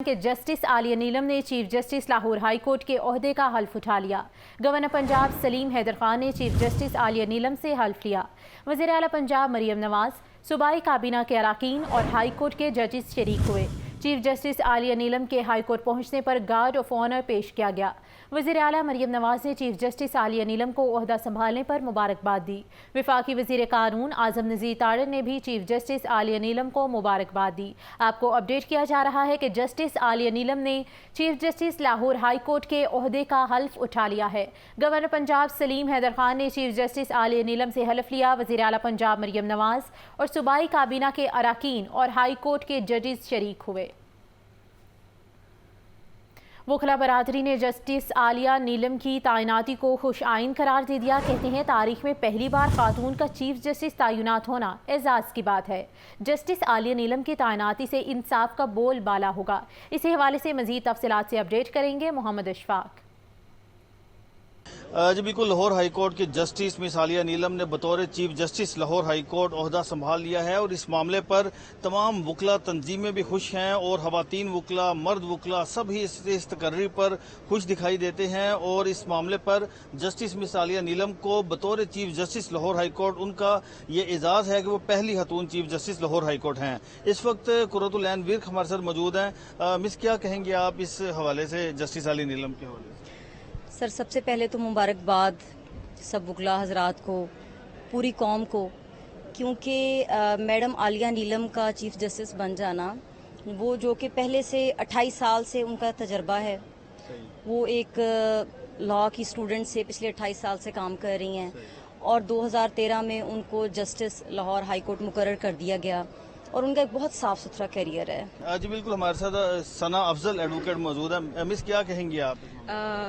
कि जस्टिस आलिया नीलम ने chief justice Lahore high court के ओहदे का हल्फ उठा लिया। गवर्नर पंजाब सलीम हैदर खान ने चीफ जस्टिस आलिया नीलम से हल्फ लिया। वज़ीर आला पंजाब मरियम नवाज, सूबाई काबीना के अराकीन और हाई कोर्ट के जजेस शरीक हुए। चीफ जस्टिस आलिया नीलम के हाई कोर्ट पहुंचने पर गार्ड ऑफ ऑनर पेश किया गया। वज़ीर आला मरियम नवाज ने चीफ जस्टिस आलिया नीलम को ओहदा संभालने पर मुबारकबाद दी। वफाकी वज़ीर कानून आज़म नज़ीर तारड़ ने भी चीफ जस्टिस आलिया नीलम को मुबारकबाद दी। आपको अपडेट किया जा रहा है कि जस्टिस आलिया नीलम ने chief justice Lahore high court के ओहदे का हल्फ उठा लिया है। गवर्नर पंजाब सलीम हैदर खान ने चीफ जस्टिस आलिया नीलम से हल्फ लिया। वज़ीर आला पंजाब मरियम नवाज और सूबाई काबीना के अराकीन और हाई कोर्ट के जजेस शरीक हुए। वकला बरादरी ने जस्टिस आलिया नीलम की तैनाती को खुश आइन करार दे दिया। कहते हैं तारीख में पहली बार खातून का चीफ जस्टिस तैनात होना एजाज़ की बात है। जस्टिस आलिया नीलम की तैनाती से इंसाफ का बोल बाला होगा। इसी हवाले से मज़ीद तफसीलात से अपडेट करेंगे मोहम्मद अशफाक। जी बिल्कुल, लाहौर हाई कोर्ट के जस्टिस मिस आलिया नीलम ने बतौर chief justice Lahore high court ओहदा संभाल लिया है और इस मामले पर तमाम वकला तंजीमें भी खुश हैं और खवातीन वकला, मर्द वकला सब ही इस तकर्री पर खुश दिखाई देते हैं। और इस मामले पर जस्टिस मिस आलिया नीलम को बतौर chief justice Lahore high court उनका ये एजाज़ है कि वो पहली खातून chief justice Lahore high court हैं। इस वक्त कुर्रतुल ऐन विर्क हमारे साथ मौजूद हैं। मिस, क्या कहेंगे आप इस हवाले से, जस्टिस आलिया नीलम के हवाले से? सर, सबसे पहले तो मुबारकबाद सब वकला हजरात को, पूरी कौम को, क्योंकि मैडम आलिया नीलम का चीफ जस्टिस बन जाना, वो जो कि पहले से 28 साल से उनका तजर्बा है, वो एक लॉ की स्टूडेंट से पिछले 28 साल से काम कर रही हैं और 2013 में उनको जस्टिस लाहौर हाई कोर्ट मुकर्रर कर दिया गया और उनका एक बहुत साफ सुथरा करियर है। जी बिल्कुल, हमारे साथ सना अफजल एडवोकेट मौजूद है। मिस, क्या कहेंगी आप?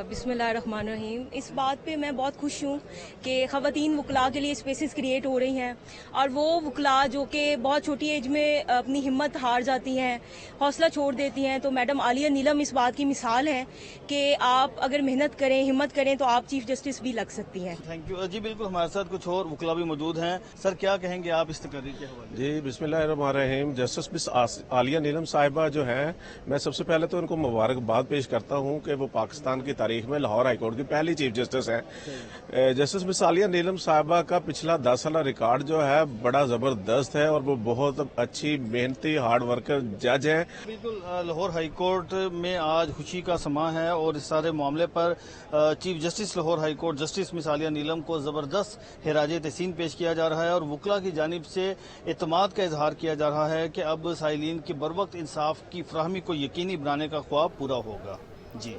बिस्मिल्लाहिर्रहमानिर्रहीम। इस बात पे मैं बहुत खुश हूँ कि ख़वातीन वकला के लिए स्पेसेस क्रिएट हो रही हैं और वो वकला जो कि बहुत छोटी एज में अपनी हिम्मत हार जाती हैं, हौसला छोड़ देती हैं, तो मैडम आलिया नीलम इस बात की मिसाल है कि आप अगर मेहनत करें, हिम्मत करें तो आप चीफ जस्टिस भी लग सकती हैं। Thank you. जी बिल्कुल, हमारे साथ कुछ और वकला भी मौजूद हैं। सर, क्या कहेंगे आप इस तकरीर के हवाले? जी बिस्मिल्लाहिर्रहमानिर्रहीम। जस्टिस मिस आलिया नीलम साहिबा जो हैं, मैं सबसे पहले तो उनको मुबारकबाद पेश करता हूँ कि वो पाकिस्तान की तारीख में लाहौर हाई कोर्ट की पहली चीफ जस्टिस हैं। जस्टिस मिस आलिया नीलम साहिबा का पिछला 10 साल रिकॉर्ड जो है बड़ा जबरदस्त है और वो बहुत अच्छी मेहनती हार्ड वर्कर जज हैं। बिल्कुल, लाहौर हाई कोर्ट में आज खुशी का समा है और इस सारे मामले पर chief justice Lahore high court justice miss Aliya Neelam को जबरदस्त हिराजे तहसीन पेश किया जा रहा है और वकला की जानिब से एतमाद का इजहार किया जा रहा है कि अब साइलिन की बरवक्त इंसाफ की फराहमी को यकीनी बनाने का ख्वाब पूरा होगा। जी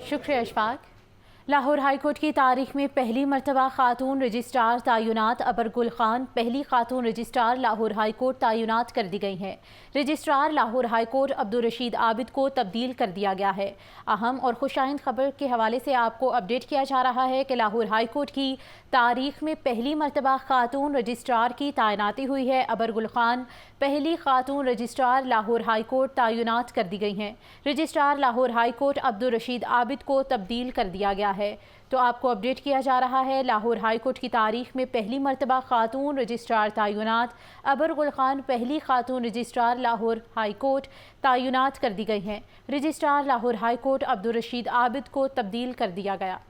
शुक्रिया अशफाक। लाहौर हाई कोर्ट की तारीख में पहली मरतबा खातून रजिस्ट्रार तैनात अबर गुल खान पहली खातून रजिस्ट्रार लाहौर हाई कोर्ट तैनात कर दी गई हैं। Registrar Lahore high court Abdul Rashid Abid को तब्दील कर दिया गया है। अहम और खुशाइंद खबर के हवाले से आपको अपडेट किया जा रहा है कि लाहौर हाई कोर्ट की तारीख में पहली मरतबा खातून रजिस्ट्रार की तैनाती हुई है। अबर गुल खान पहली खातून रजिस्ट्रार लाहौर हाई कोर्ट तैनात कर दी गई हैं। Registrar Lahore high court Abdul Rashid Abid को तब्दील कर दिया गया है। तो आपको अपडेट किया जा रहा है, लाहौर हाई कोर्ट की तारीख में पहली मरतबा खातून रजिस्ट्रार तैनात अबर गुल खान पहली खातून रजिस्ट्रार लाहौर हाई कोर्ट तैनात कर दी गई हैं। Registrar Lahore high court Abdul Rashid Abid को तब्दील कर दिया गया।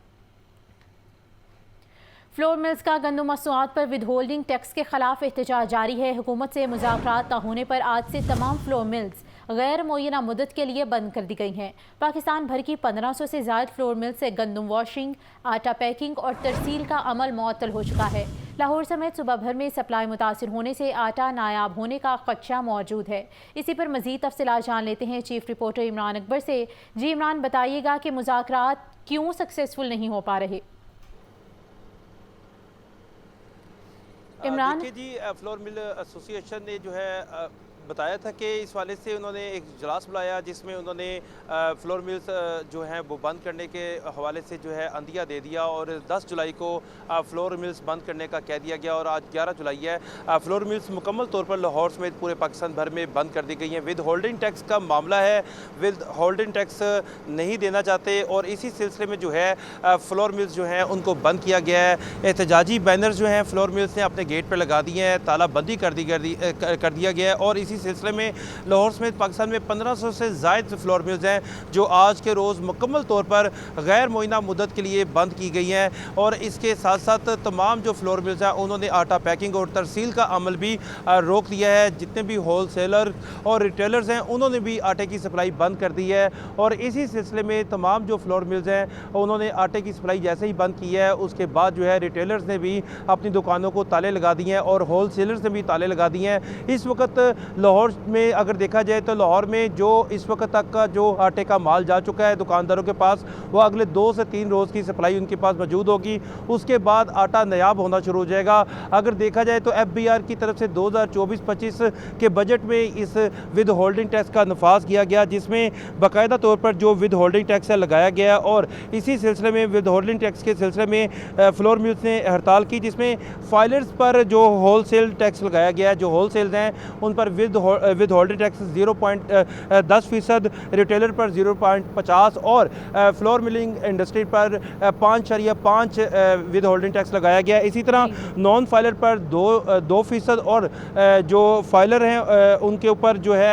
फ्लोर मिल्स का गंदम मसनूआत पर विद होल्डिंग टैक्स के खिलाफ एहतजाज जारी है। हुकूमत से मुज़ाकरात न होने पर आज से तमाम फ्लोर मिल्स गैर मुअय्यना मुद्दत के लिए बंद कर दी गई हैं। पाकिस्तान भर की 1500 से ज़ायद फ्लोर मिल से गंदम वॉशिंग, आटा पैकिंग और तरसील का अमल मुअत्तल हो चुका है। लाहौर समेत सूबा भर में सप्लाई मुतासिर होने से आटा नायाब होने का खदशा मौजूद है। इसी पर मज़ीद तफसीलात जान लेते हैं चीफ रिपोर्टर इमरान अकबर से। जी इमरान, बताइएगा कि मुज़ाकरात क्यों सक्सेसफुल नहीं हो पा रहे? इमरान देखिए जी, फ्लोर मिल एसोसिएशन ने जो है बताया था कि इस वाले से उन्होंने एक इजलास बुलाया जिसमें उन्होंने फ्लोर मिल्स जो हैं वो बंद करने के हवाले से जो है अंदिया दे दिया और 10 जुलाई को फ्लोर मिल्स बंद करने का कह दिया गया और आज 11 जुलाई है। फ्लोर मिल्स मुकम्मल तौर पर लाहौर समेत पूरे पाकिस्तान भर में बंद कर दी गई हैं। विद होल्डिंग टैक्स का मामला है, विद होल्डिंग टैक्स नहीं देना चाहते और इसी सिलसिले में जो है फ्लोर मिल्स जो हैं उनको बंद किया गया है। एहतजाजी बैनर जो हैं फ्लोर मिल्स ने अपने गेट पर लगा दिए हैं, तालाबंदी कर दिया गया है और इसी इसी सिलसिले में लाहौर समेत पाकिस्तान में 1500 से ज़ायद फ्लोर मिल्स हैं जो आज के रोज़ मुकम्मल तौर पर गैर मुअय्यना मुद्दत के लिए बंद की गई हैं। और इसके साथ साथ तमाम जो फ्लोर मिल्स हैं उन्होंने आटा पैकिंग और तरसील का अमल भी रोक दिया है। जितने भी होल सेलर और रिटेलर्स हैं उन्होंने भी आटे की सप्लाई बंद कर दी है। और इसी सिलसिले में तमाम जो फ्लोर मिल्स हैं उन्होंने आटे की सप्लाई जैसे ही बंद की है उसके बाद जो है रिटेलर्स ने भी अपनी दुकानों को ताले लगा दिए हैं और होल सेलर्स ने भी ताले लगा दिए हैं। इस वक्त लाहौर में अगर देखा जाए तो लाहौर में जो इस वक्त तक का जो आटे का माल जा चुका है दुकानदारों के पास वो अगले 2 से 3 रोज़ की सप्लाई उनके पास मौजूद होगी। उसके बाद आटा नायाब होना शुरू हो जाएगा। अगर देखा जाए तो FBR की तरफ से 2024-25 के बजट में इस विद होल्डिंग टैक्स का नफाज किया गया जिसमें बाकायदा तौर पर जो विद होल्डिंग टैक्स है लगाया गया और इसी सिलसिले में विद होल्डिंग टैक्स के सिलसिले में फ्लोर मिल्स ने हड़ताल की जिसमें फाइलर्स पर जो होल सेल टैक्स लगाया गया है, जो होल सेल्स हैं उन पर विद होल्डिंग टैक्स 0.10%, रिटेलर पर 0.50 और फ्लोर मिलिंग इंडस्ट्री पर 5.5 विद होल्डिंग टैक्स लगाया गया। इसी तरह नॉन फाइलर पर 2% और जो फाइलर हैं उनके ऊपर जो है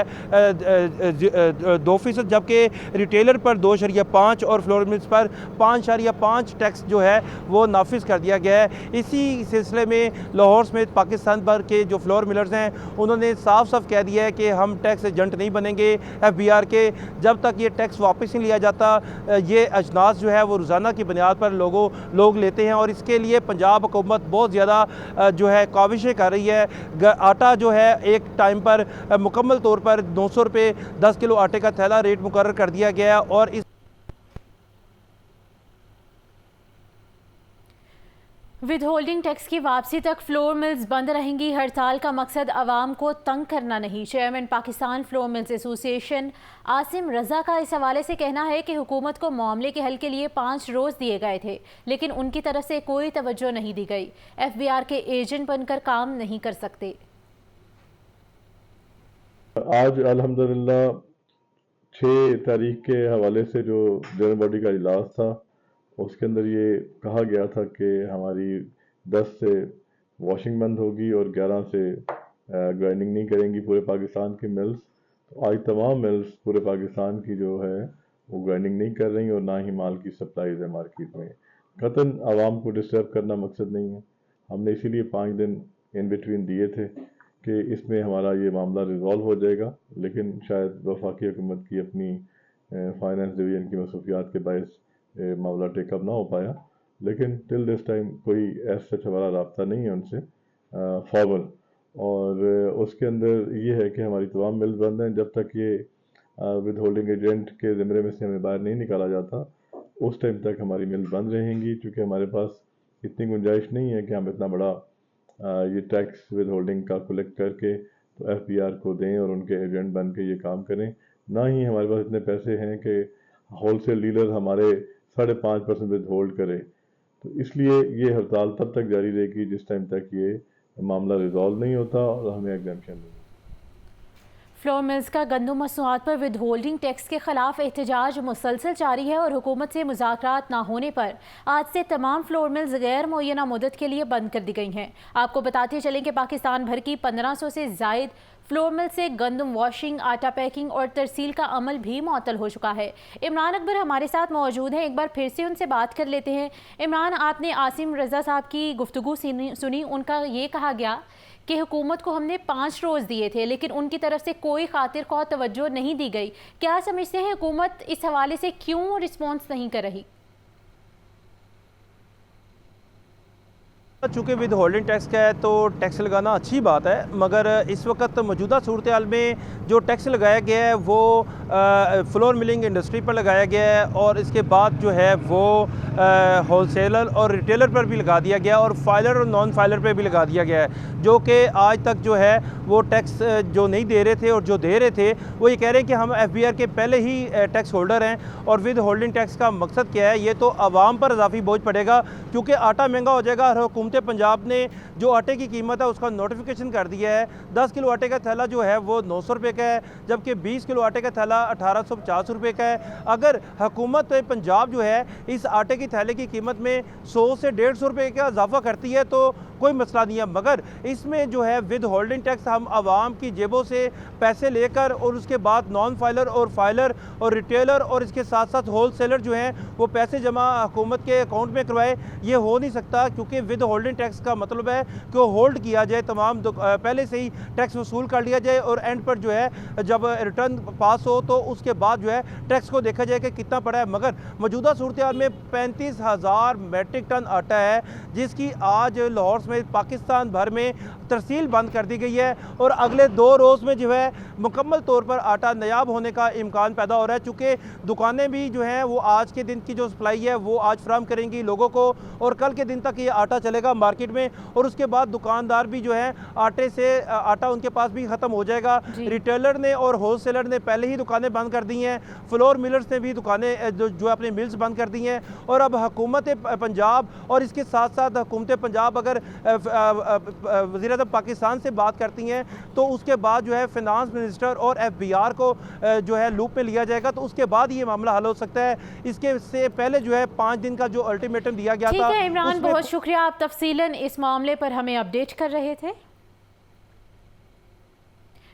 2%, जबकि रिटेलर पर 2.5 और फ्लोर मिल्स पर 5.5 टैक्स जो है वो नाफिज कर दिया गया है। इसी सिलसिले में लाहौर समेत पाकिस्तान भर के जो फ्लोर मिलर्स हैं उन्होंने साफ साफ कह दिया है कि हम टैक्स एजेंट नहीं बनेंगे FBR के जब तक ये टैक्स वापस नहीं लिया जाता। ये अजनास जो है वो रोज़ाना की बुनियाद पर लोग लेते हैं और इसके लिए पंजाब हुकूमत बहुत ज़्यादा जो है काविशें कर रही है। आटा जो है एक टाइम पर मुकम्मल तौर पर 900 रुपये 10 किलो आटे का थैला रेट मुकर्रर कर दिया गया और इस विद होल्डिंग टैक्स की वापसी तक फ्लोर मिल्स बंद रहेंगी। हड़ताल का मकसद आवाम को तंग करना नहीं। Chairman Pakistan flour mills association Asim Raza का इस हवाले से कहना है कि हुकूमत को मामले के हल के लिए 5 रोज़ दिए गए थे लेकिन उनकी तरफ से कोई तवज्जो नहीं दी गई। FBR के एजेंट बनकर काम नहीं कर सकते। आज अल्हम्दुलिल्लाह 6 तारीख के हवाले से जो जनरल बॉडी का इजलास था उसके अंदर ये कहा गया था कि हमारी 10 से वॉशिंग बंद होगी और 11 से ग्राइंडिंग नहीं करेंगी पूरे पाकिस्तान की मिल्स। तो आज तमाम मिल्स पूरे पाकिस्तान की जो है वो ग्राइंडिंग नहीं कर रही और ना ही माल की सप्लाईज है मार्केट में। कतन आवाम को डिस्टर्ब करना मकसद नहीं है। हमने इसीलिए 5 दिन इन बिटवीन दिए थे कि इसमें हमारा ये मामला रिजॉल्व हो जाएगा, लेकिन शायद वफाकी हुकूमत की अपनी फाइनेंस डिवीजन की मसरूफियात के बायस मामला टेकअप ना हो पाया। लेकिन टिल दिस टाइम कोई ऐसा हमारा रब्ता नहीं है उनसे फॉर्मल। और उसके अंदर ये है कि हमारी तमाम मिल्स बंद हैं जब तक ये विद होल्डिंग एजेंट के ज़िम्मे में से हमें बाहर नहीं निकाला जाता उस टाइम तक हमारी मिल्स बंद रहेंगी, क्योंकि हमारे पास इतनी गुंजाइश नहीं है कि हम इतना बड़ा ये टैक्स विद होल्डिंग का कलेक्ट करके तो FBR को दें और उनके एजेंट बन के ये काम करें। ना ही हमारे पास इतने पैसे हैं कि होलसेल डीलर हमारे 5.5% विद होल्ड करे। तो इसलिए ये हड़ताल तब तक जारी रहेगी जिस टाइम तक ये मामला रिजॉल्व नहीं होता और हमें एग्जाम्पशन नहीं। फ्लोर मिल्स का गंदम मसनूआत पर विद होल्डिंग टैक्स के खिलाफ एहतजाज मुसलसल जारी है और हुकूमत से मुज़ाकरात ना होने पर आज से तमाम फ्लोर मिल्स गैर मुअय्यना मुद्दत के लिए बंद कर दी गई हैं। आपको बताते चलें कि पाकिस्तान भर की 1500 से ज़ायद फ्लोर मिल से गंदम वॉशिंग, आटा पैकिंग और तरसील का अमल भी मुअत्तल हो चुका है। इमरान अकबर हमारे साथ मौजूद हैं, एक बार फिर से उनसे बात कर लेते हैं। इमरान, आपने आसिम रजा साहब की गुफ्तगू सुनी, उनका ये कहा गया कि हुकूमत को हमने 5 रोज़ दिए थे लेकिन उनकी तरफ से कोई खातिर ख्वाह तवज्जो नहीं दी गई। क्या समझते हैं हुकूमत इस हवाले से क्यों रिस्पॉन्स नहीं कर रही? चूँकि विद होल्डिंग टैक्स का है तो टैक्स लगाना अच्छी बात है, मगर इस वक्त मौजूदा सूरत हाल में जो टैक्स लगाया गया है वो फ्लोर मिलिंग इंडस्ट्री पर लगाया गया है और इसके बाद जो है वो होलसेलर और रिटेलर पर भी लगा दिया गया और फाइलर और नॉन फाइलर पर भी लगा दिया गया है, जो कि आज तक जो है वो टैक्स जो नहीं दे रहे थे और जो दे रहे थे वो ये कह रहे हैं कि हम FBR के पहले ही टैक्स होल्डर हैं। और विद होल्डिंग टैक्स का मकसद क्या है? ये तो आवाम पर इजाफी बोझ पड़ेगा क्योंकि आटा महंगा हो जाएगा। और हुकूमत पंजाब ने जो आटे की कीमत है उसका नोटिफिकेशन कर दिया है। 10 किलो आटे का थैला जो है वो 900 रुपये का है, जबकि 20 किलो आटे का थैला 1850 रुपये का है। अगर हुकूमत पंजाब जो है इस आटे की थैले की कीमत में 100 से 150 रुपये का इजाफा करती है तो कोई मसला नहीं है, मगर इसमें जो है विद होल्डिंग टैक्स हम आवाम की जेबों से पैसे लेकर और उसके बाद नॉन फाइलर और फाइलर और रिटेलर और इसके साथ साथ होल सेलर जो हैं वो पैसे जमा हुकूमत के अकाउंट में करवाए, ये हो नहीं सकता, क्योंकि विद होल्डिंग टैक्स का मतलब है कि वो होल्ड किया जाए, तमाम पहले से ही टैक्स वसूल कर लिया जाए और एंड पर जो है जब रिटर्न पास हो तो उसके बाद जो है टैक्स को देखा जाए कि कितना पड़ा है। मगर मौजूदा सूरत हाल में 35,000 मैट्रिक टन आटा है जिसकी आज लाहौर समेत पाकिस्तान भर में तरसील बंद कर दी गई है और अगले 2 रोज़ में जो है मुकम्मल तौर पर आटा नायाब होने का इम्कान पैदा हो रहा है, चूँकि दुकानें भी जो हैं वो आज के दिन की जो सप्लाई है वो आज फ्राहम करेंगी लोगों को और कल के दिन तक ये आटा चलेगा मार्केट में और उसके बाद दुकानदार भी जो है आटा उनके पास भी ख़त्म हो जाएगा। रिटेलर ने और होल सेलर ने पहले ही दुकानें बंद कर दी हैं, फ्लोर मिलर्स ने भी दुकानें जो अपने मिल्स बंद कर दी हैं और अब हुकूमत पंजाब और इसके साथ साथ हुकूमत पंजाब अगर वज़ीर-ए-आज़म पाकिस्तान से बात करती हैं तो उसके बाद जो है फिनांस मिनिस्टर और FBR को जो है लूप में लिया जाएगा, तो उसके बाद ये मामला हल हो सकता है। इसके से पहले जो है 5 दिन का जो अल्टीमेटम दिया गया था। ठीक है इमरान, बहुत शुक्रिया, आप तफसीलन इस मामले पर हमें अपडेट कर रहे थे।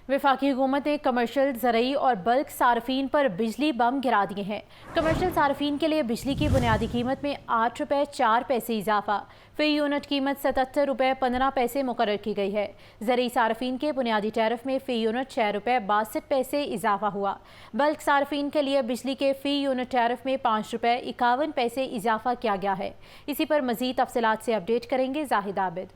वफाकी हुकूमत ने कमर्शियल, ज़रई और बल्क सार्फिन पर बिजली बम गिरा दिए हैं। कमर्शियल सार्फिन के लिए बिजली की बुनियादी कीमत में 8 रुपये 4 पैसे इजाफा, फी यूनिट कीमत 77 रुपये 15 पैसे मुकर्रर की गई है। ज़रई सार्फिन के बुनियादी टैरिफ में फ़ी यूनिट 6 रुपये 62 पैसे इजाफा हुआ। बल्क सार्फिन के लिए बिजली के फ़ी यूनिट टैरिफ में 5 रुपये 51 पैसे इजाफा किया गया है। इसी पर मज़ीद तफसीलात से अपडेट करेंगे जाहिद आबिद।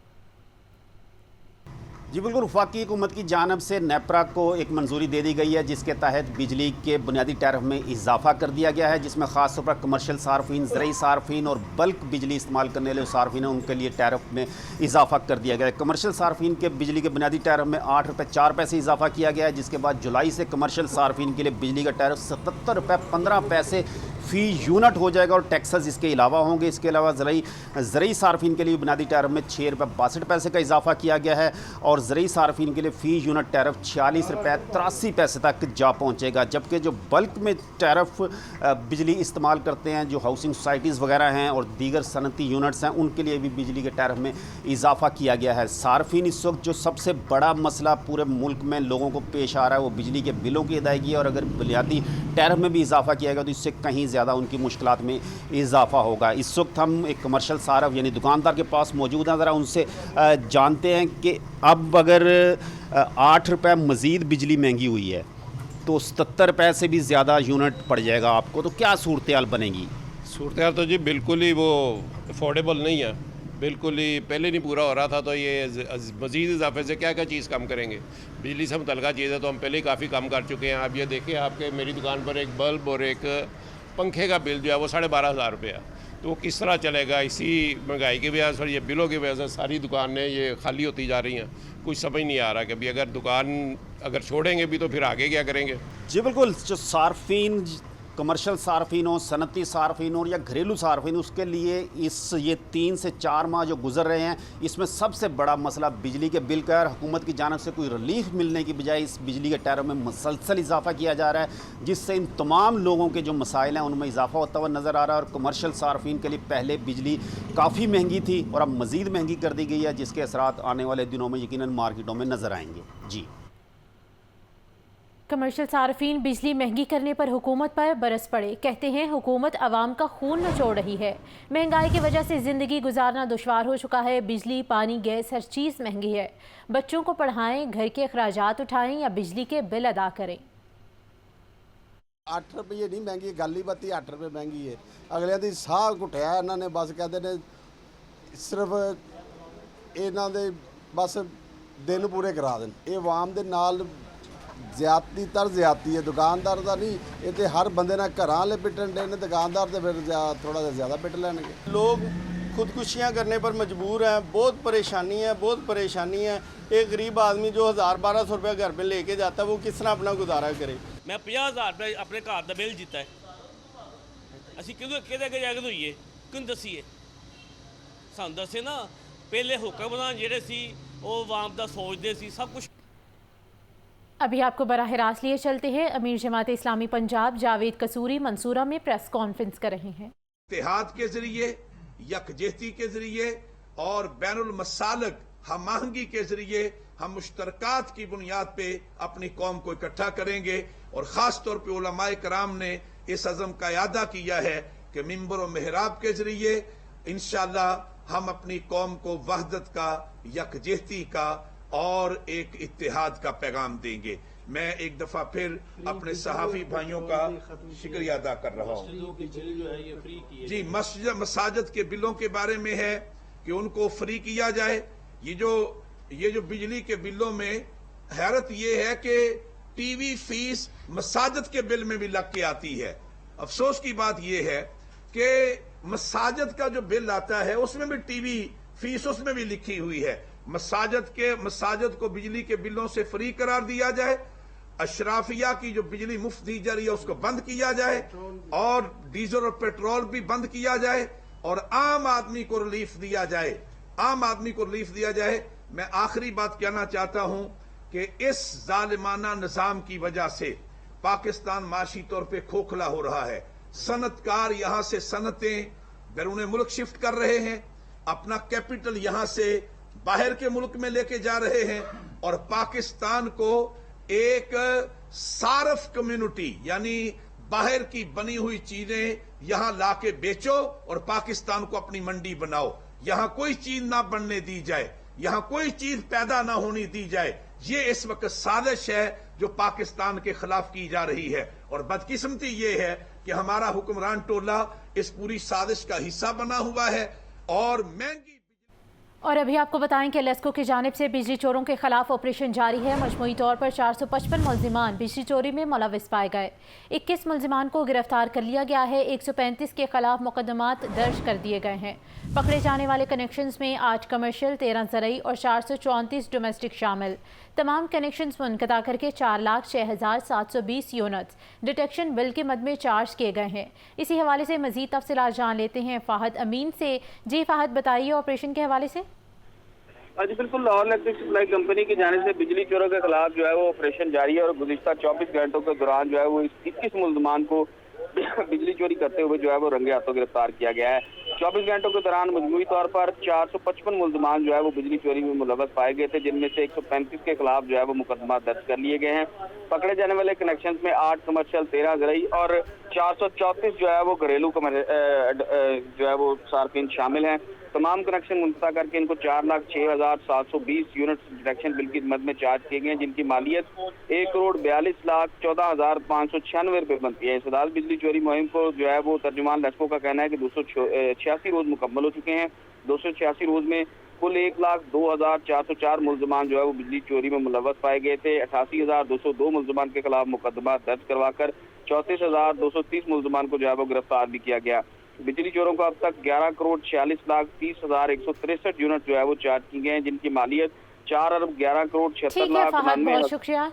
जी बिल्कुल, वफाकी हुकूमत की जानब से नेपरा को एक मंजूरी दे दी गई है जिसके तहत बिजली के बुनियादी टैरिफ में इजाफा कर दिया गया है, जिसमें ख़ास तौर पर कमर्शियल सार्फिन, ज़रई सार्फिन और बल्क बिजली इस्तेमाल करने वाले सार्फिन हैं उनके लिए टैरिफ में इजाफा कर दिया गया है। कमर्शियल सार्फिन के बिजली के बुनियादी टैरिफ में 8 रुपये 4 पैसे इजाफा किया गया है, जिसके बाद जुलाई से कमर्शियल सार्फिन के लिए बिजली का टैरिफ 77 रुपये 15 पैसे फ़ी यूनिट हो जाएगा और टैक्सेस इसके अलावा होंगे। इसके अलावा ज़रई सार्फिन के लिए बुनियादी टैरिफ में 6 रुपये 62 पैसे का इजाफा किया गया है और ज़रई सार्फिन के लिए फ़ी यूनिट टैरिफ 46 रुपये 83 पैसे तक जा पहुँचेगा। जबकि जो बल्क में टैरिफ बिजली इस्तेमाल करते हैं, जो हाउसिंग सोसाइटीज़ वगैरह हैं और दीगर सनती यूनिट्स हैं, उनके लिए भी बिजली के टैरिफ में इजाफा किया गया है। सार्फिन इस वक्त जो सबसे बड़ा मसला पूरे मुल्क में लोगों को पेश आ रहा है वो बिजली के बिलों की अदायगी है और अगर बुनियादी टैरिफ में भी इजाफा किया गया तो इससे कहीं ज़्यादा उनकी मुश्किलात में इजाफा होगा। इस वक्त हम एक कमर्शियल सार्फ यानी दुकानदार के पास मौजूद हैं, ज़रा उनसे जानते हैं कि अब अगर 8 रुपये मज़ीद बिजली महंगी हुई है तो 77 रुपये से भी ज़्यादा यूनिट पड़ जाएगा आपको, तो क्या सूरत हाल बनेगी? सूरत हाल तो जी बिल्कुल ही वो अफोर्डेबल नहीं है, बिल्कुल ही पहले नहीं पूरा हो रहा था, तो ये मज़ीद इजाफे से क्या क्या चीज़ कम करेंगे। बिजली से मुतल्लिक़ चीज़ है तो हम पहले ही काफ़ी कम कर चुके हैं। आप ये देखिए, आपके मेरी दुकान पर एक बल्ब और एक पंखे का बिल जो है वो 12,500 रुपया, तो वो किस तरह चलेगा? इसी महंगाई की वजह से, ये बिलों की वजह से सारी दुकानें ये खाली होती जा रही हैं। कुछ समझ नहीं आ रहा कि अभी अगर दुकान अगर छोड़ेंगे भी तो फिर आगे क्या करेंगे। जी बिल्कुल, जो सार्फिन, कमर्शियल सार्फिन हो, सनती सार्फिन हो या घरेलू सार्फिन, उसके लिए ये 3 से 4 माह जो गुजर रहे हैं, इसमें सबसे बड़ा मसला बिजली के बिल का है। हुकूमत की जानब से कोई रिलीफ मिलने की बजाय इस बिजली के टैरिफ में मुसलसल इजाफा किया जा रहा है, जिससे इन तमाम लोगों के जो मसाइल हैं उनमें इजाफा होता हुआ नज़र आ रहा है। और कमर्शियल सार्फिन के लिए पहले बिजली काफ़ी महंगी थी और अब मज़ीद महंगी कर दी गई है, जिसके असरात आने वाले दिनों में यकीनन मार्केटों में नज़र आएंगे। जी, कमर्शियल सार्फिन बिजली महंगी करने पर हुकूमत पर बरस पड़े, कहते हैं हुकूमत आवाम का खून नचोड़ रही है। महंगाई की वजह से ज़िंदगी गुजारना दुश्वार हो चुका है। बिजली, पानी, गैस, हर चीज़ महंगी है। बच्चों को पढ़ाएं, घर के अखराजात उठाएं या बिजली के बिल अदा करें। 8 रुपये नहीं महंगी, गल ही बत्ती 8 रुपये महंगी है। अगलियां दी साह घुटिया इन्होंने, बस कहते ने सिर्फ इन्हों दे बस दिन पूरे करा देन। ये आवाम दे नाल ज्यादती तर ज्यादती है, दुकानदार का नहीं। ये तो हर बंदे ने घर वाले पिटन डे ने, दुकानदार तो फिर थोड़ा सा ज़्यादा पिट लेंगे। लोग खुदकुशियाँ करने पर मजबूर हैं, बहुत परेशानी है, बहुत परेशानी है। एक गरीब आदमी जो 1000-1200 रुपया घर पे लेके जाता है वो किस तरह अपना गुजारा करे। मैं 50,000 रुपये अपने घर का बिल जीता है, असी किदे अगे जाके धोईए, क्यों दसीए? सानू दसे ना, पहले हुक्मरान जेहड़े सी वो आवाम दा सोचते सी सब कुछ। अभी आपको बराह रास्त लिए चलते हैं। अमीर जमात इस्लामी पंजाब जावेद कसूरी मंसूरा में प्रेस कॉन्फ्रेंस कर रहे हैं। इत्तेहाद के जरिए, यकजहती के जरिए और बैनुल मसालिक हम आहंगी के जरिए हम मुश्तरकात की बुनियाद पे अपनी कौम को इकट्ठा करेंगे। और ख़ास तौर पे उलमाए कराम ने इस अज़म का इरादा किया है कि मिंबर और मेहराब के जरिए इंशाअल्लाह हम अपनी कौम को वहदत का, यकजहती का और एक इत्तेहाद का पैगाम देंगे। मैं एक दफा फिर अपने सहाफ़ी भाइयों का शुक्रिया अदा कर रहा हूँ। जी, मसाजिद के बिलों के बारे में है कि उनको फ्री किया जाए। ये जो बिजली के बिलों में हैरत ये है कि टीवी फीस मसाजिद के बिल में भी लग के आती है। अफसोस की बात ये है कि मसाजिद का जो बिल आता है उसमें भी टीवी फीस उसमें भी लिखी हुई है। मसाजिद को बिजली के बिलों से फ्री करार दिया जाए, अशराफिया की जो बिजली मुफ्त दी जा रही है उसको बंद किया जाए और डीजल और पेट्रोल भी बंद किया जाए और आम आदमी को रिलीफ दिया जाए। मैं आखिरी बात कहना चाहता हूं कि इस जालिमाना निजाम की वजह से पाकिस्तान माशी तौर पे खोखला हो रहा है। सनतकार यहां से सनतें बैरून मुल्क शिफ्ट कर रहे हैं, अपना कैपिटल यहां से बाहर के मुल्क में लेके जा रहे हैं और पाकिस्तान को एक सारफ कम्युनिटी यानी बाहर की बनी हुई चीजें यहां लाके बेचो और पाकिस्तान को अपनी मंडी बनाओ। यहां कोई चीज ना बनने दी जाए, यहां कोई चीज पैदा ना होने दी जाए। ये इस वक्त साजिश है जो पाकिस्तान के खिलाफ की जा रही है और बदकिस्मती ये है कि हमारा हुक्मरान टोला इस पूरी साजिश का हिस्सा बना हुआ है। और महंगी और अभी आपको बताएं कि लेस्को की जानिब से बिजली चोरों के खिलाफ ऑपरेशन जारी है। मजमूई तौर पर 455 मुलजिमान बिजली चोरी में मुलविस पाए गए। 21 मुलजिमान को गिरफ्तार कर लिया गया है। 135 के खिलाफ मुकदमात दर्ज कर दिए गए हैं। पकड़े जाने वाले कनेक्शंस में 8 कमर्शियल, 13 ज़रई और 434 डोमेस्टिक शामिल। तमाम कनेक्शंस मुनक़ता करके 4,06,720 यूनिट्स डिटेक्शन बिल के मद में चार्ज किए गए हैं। इसी हवाले से मज़ीद तफसीलात जान लेते हैं फ़ाहद अमीन से। जी फ़ाहद, बताइए ऑपरेशन के हवाले से। जी बिल्कुल, लाहौर इलेक्ट्रिक सप्लाई कंपनी की जानिब से बिजली चोरों के खिलाफ जो है वो ऑपरेशन जारी है और गुज़िश्ता 24 घंटों के दौरान जो है वो 21 मुलजमान को बिजली चोरी करते हुए जो है वो रंगे हाथों गिरफ्तार किया गया है। 24 घंटों के दौरान मजमूई तौर पर 455 मुलजमान जो है वो बिजली चोरी में मुलव्वस पाए गए थे, जिनमें से 135 के खिलाफ जो है वो मुकदमा दर्ज कर लिए गए हैं। पकड़े जाने वाले कनेक्शन में 8 कमर्शियल, 13 ज़रई और 434 जो है वो घरेलू जो है वो सार्फिन शामिल हैं। तमाम कनेक्शन मुंतज़ा करके इनको 4,06,720 यूनिट डिटेक्शन बिल की मद में चार्ज किए गए हैं, जिनकी मालियत 1,42,14,596 रुपये बनती है। सदाल बिजली चोरी मुहिम को जो है वो तर्जुमान लेस्को का कहना है कि 286 रोज मुकम्मल हो चुके हैं। 286 रोज में कुल 1,02,404 मुलजमान जो है वो बिजली चोरी में मुलव्वस पाए गए थे। 88,202 मुलजमान के खिलाफ मुकदमा दर्ज करवाकर 34,230 मुलजमान को जो है वो गिरफ्तार भी किया गया। बिजली चोरों को अब तक 11,40,30,163 यूनिट जो है वो चार्ज की गए हैं, जिनकी मालियत 4,11,76,00,000। बहुत शुक्रिया।